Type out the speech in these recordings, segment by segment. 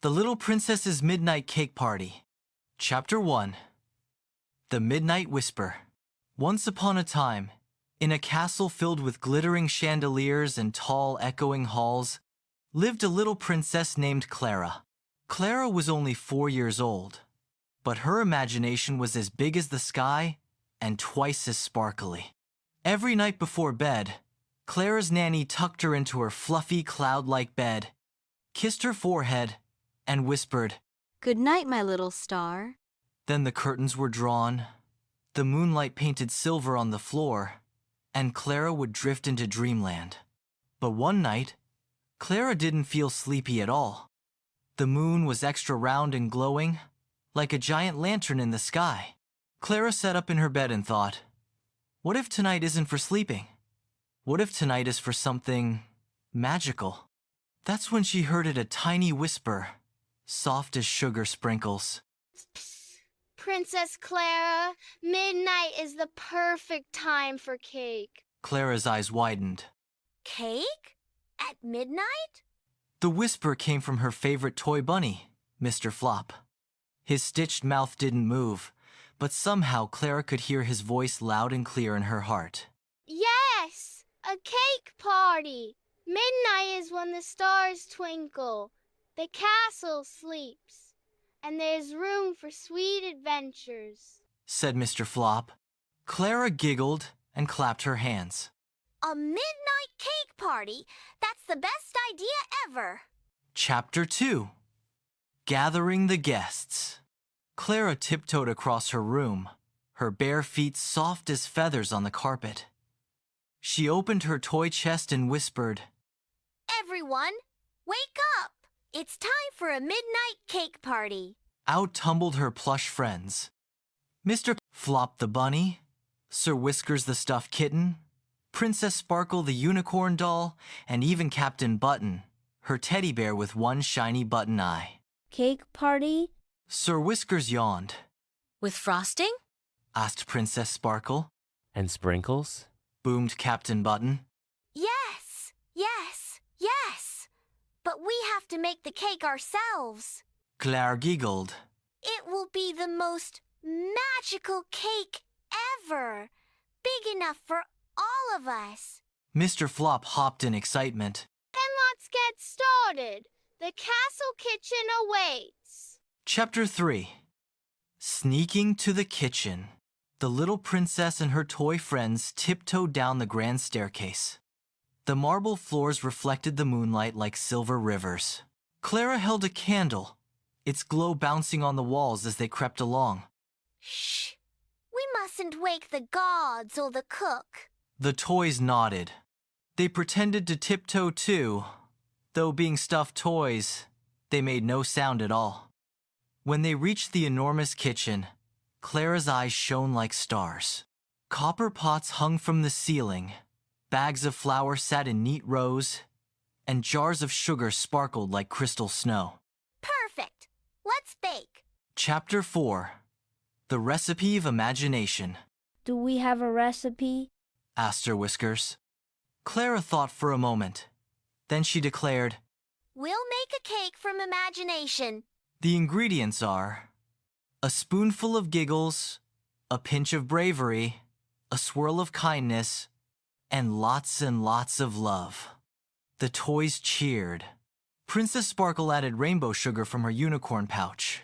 The Little Princess's Midnight Cake Party. Chapter 1. The Midnight Whisper. Once upon a time, in a castle filled with glittering chandeliers and tall, echoing halls, lived a little princess named Clara. Clara was only 4 years old, but her imagination was as big as the sky and twice as sparkly. Every night before bed, Clara's nanny tucked her into her fluffy, cloud-like bed, kissed her forehead, and whispered, "Good night, my little star." Then the curtains were drawn, the moonlight painted silver on the floor, and Clara would drift into dreamland. But one night, Clara didn't feel sleepy at all. The moon was extra round and glowing, like a giant lantern in the sky. Clara sat up in her bed and thought, what if tonight isn't for sleeping? What if tonight is for something magical? That's when she heard it a tiny whisper, soft as sugar sprinkles. Princess Clara, midnight is the perfect time for cake. Clara's eyes widened. Cake? At midnight? The whisper came from her favorite toy bunny, Mr. Flop. His stitched mouth didn't move, but somehow Clara could hear his voice loud and clear in her heart. Yes, a cake party. Midnight is when the stars twinkle, the castle sleeps, and there's room for sweet adventures, said Mr. Flop. Clara giggled and clapped her hands. A midnight cake party? That's the best idea ever. Chapter 2. Gathering the Guests. Clara tiptoed across her room, her bare feet soft as feathers on the carpet. She opened her toy chest and whispered, Everyone, wake up! It's time for a midnight cake party. Out tumbled her plush friends. Mr. Flop the bunny, Sir Whiskers the stuffed kitten, Princess Sparkle the unicorn doll, and even Captain Button, her teddy bear with one shiny button eye. Cake party? Sir Whiskers yawned. With frosting? Asked Princess Sparkle. And sprinkles? Boomed Captain Button. Yes, yes, yes. But we have to make the cake ourselves. Clara giggled. It will be the most magical cake ever. Big enough for all of us. Mr. Flop hopped in excitement. Then let's get started. The castle kitchen awaits. Chapter 3. Sneaking to the kitchen. The little princess and her toy friends tiptoed down the grand staircase. The marble floors reflected the moonlight like silver rivers. Clara held a candle, its glow bouncing on the walls as they crept along. Shh! We mustn't wake the gods or the cook. The toys nodded. They pretended to tiptoe too, though being stuffed toys, they made no sound at all. When they reached the enormous kitchen, Clara's eyes shone like stars. Copper pots hung from the ceiling, bags of flour sat in neat rows, and jars of sugar sparkled like crystal snow. Perfect! Let's bake. Chapter 4. The Recipe of Imagination. Do we have a recipe? Asked Sir Whiskers. Clara thought for a moment. Then she declared, We'll make a cake from imagination. The ingredients are a spoonful of giggles, a pinch of bravery, a swirl of kindness, and lots of love. The toys cheered. Princess Sparkle added rainbow sugar from her unicorn pouch.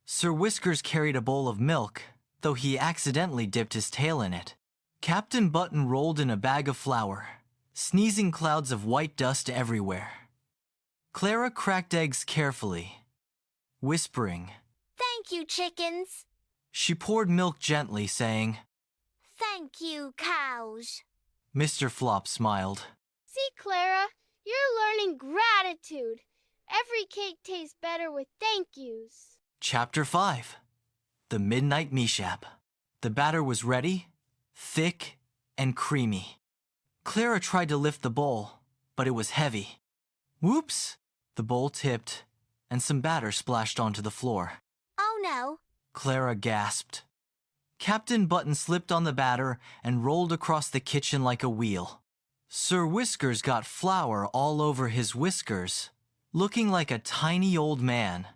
Sir Whiskers carried a bowl of milk, though he accidentally dipped his tail in it. Captain Button rolled in a bag of flour, sneezing clouds of white dust everywhere. Clara cracked eggs carefully, whispering, Thank you, chickens. She poured milk gently, saying, Thank you, cows. Mr. Flop smiled. See, Clara, you're learning gratitude. Every cake tastes better with thank yous. Chapter 5. The Midnight Mishap. The batter was ready, thick, and creamy. Clara tried to lift the bowl, but it was heavy. Whoops! The bowl tipped, and some batter splashed onto the floor. Oh no! Clara gasped. Captain Button slipped on the batter and rolled across the kitchen like a wheel. Sir Whiskers got flour all over his whiskers, looking like a tiny old man.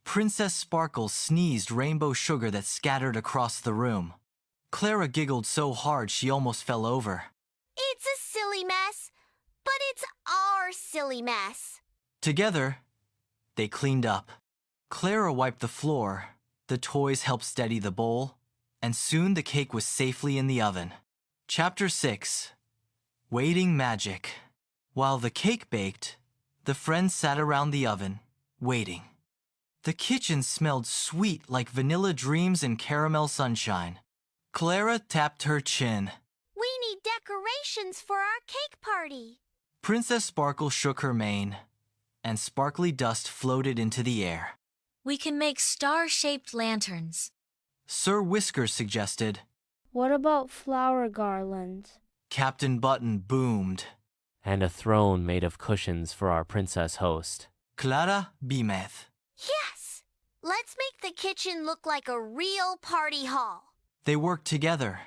Princess Sparkle sneezed rainbow sugar that scattered across the room. Clara giggled so hard she almost fell over. It's a silly mess, but it's our silly mess. Together, they cleaned up. Clara wiped the floor, the toys helped steady the bowl, and soon the cake was safely in the oven. Chapter 6. Waiting Magic. While the cake baked, the friends sat around the oven, waiting. The kitchen smelled sweet like vanilla dreams and caramel sunshine. Clara tapped her chin. We need decorations for our cake party. Princess Sparkle shook her mane, and sparkly dust floated into the air. We can make star-shaped lanterns. Sir Whiskers suggested. What about flower garlands? Captain Button boomed. And a throne made of cushions for our princess host. Clara beameth. Yes! Let's make the kitchen look like a real party hall. They worked together.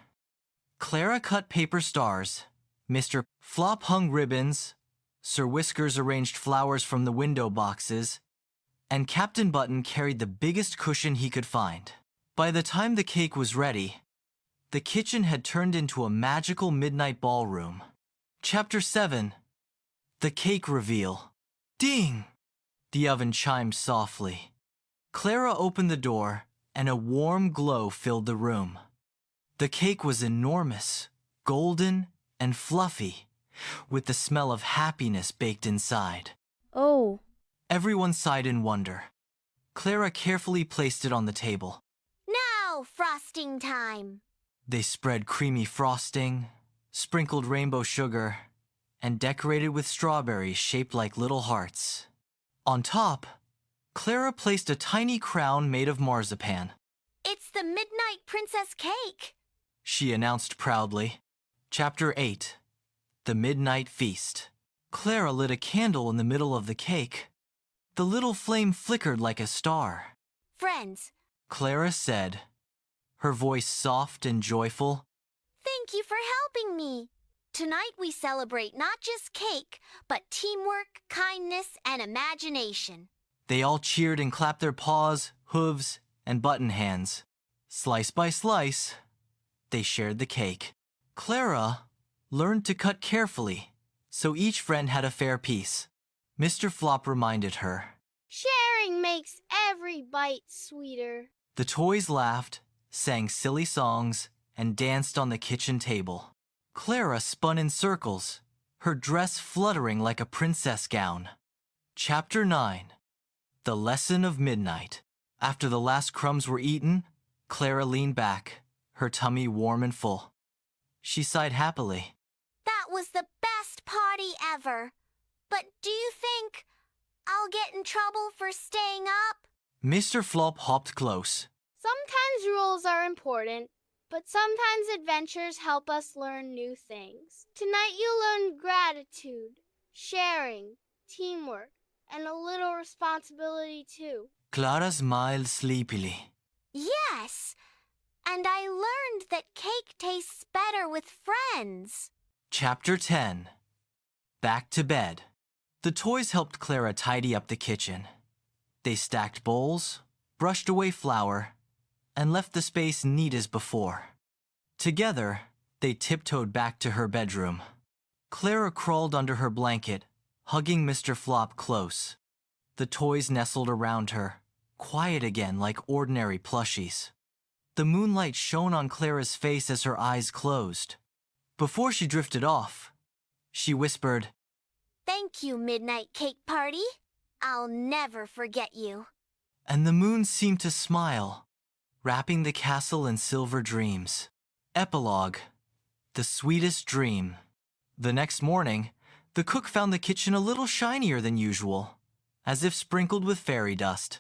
Clara cut paper stars. Mr. Flop hung ribbons. Sir Whiskers arranged flowers from the window boxes. And Captain Button carried the biggest cushion he could find. By the time the cake was ready, the kitchen had turned into a magical midnight ballroom. Chapter 7. The Cake Reveal. Ding! The oven chimed softly. Clara opened the door, and a warm glow filled the room. The cake was enormous, golden, and fluffy, with the smell of happiness baked inside. Oh, Everyone sighed in wonder. Clara carefully placed it on the table. Now, frosting time. They spread creamy frosting, sprinkled rainbow sugar, and decorated with strawberries shaped like little hearts. On top, Clara placed a tiny crown made of marzipan. It's the Midnight Princess cake. She announced proudly. Chapter 8. The Midnight Feast. Clara lit a candle in the middle of the cake. The little flame flickered like a star. Friends, Clara said, her voice soft and joyful. thank you for helping me. Tonight we celebrate not just cake, but teamwork, kindness, and imagination. They all cheered and clapped their paws, hooves, and button hands. Slice by slice, they shared the cake. Clara learned to cut carefully, so each friend had a fair piece. Mr. Flop reminded her. Sharing makes every bite sweeter. The toys laughed, sang silly songs, and danced on the kitchen table. Clara spun in circles, her dress fluttering like a princess gown. Chapter 9. The Lesson of Midnight. After the last crumbs were eaten, Clara leaned back, her tummy warm and full. She sighed happily. That was the best party ever. But do you think I'll get in trouble for staying up? Mr. Flop hopped close. Sometimes rules are important, but sometimes adventures help us learn new things. Tonight you'll learn gratitude, sharing, teamwork, and a little responsibility too. Clara smiled sleepily. Yes, and I learned that cake tastes better with friends. Chapter 10. Back to bed. The toys helped Clara tidy up the kitchen. They stacked bowls, brushed away flour, and left the space neat as before. Together, they tiptoed back to her bedroom. Clara crawled under her blanket, hugging Mr. Flop close. The toys nestled around her, quiet again like ordinary plushies. The moonlight shone on Clara's face as her eyes closed. Before she drifted off, she whispered, Thank you, Midnight Cake Party. I'll never forget you. and the moon seemed to smile, wrapping the castle in silver dreams. Epilogue. The sweetest dream. The next morning, the cook found the kitchen a little shinier than usual, as if sprinkled with fairy dust.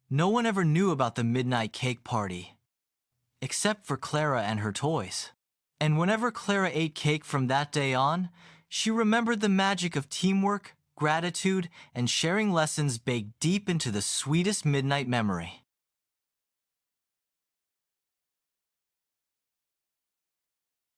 No one ever knew about the midnight cake party, except for Clara and her toys. And whenever Clara ate cake from that day on, she remembered the magic of teamwork, gratitude, and sharing lessons baked deep into the sweetest midnight memory.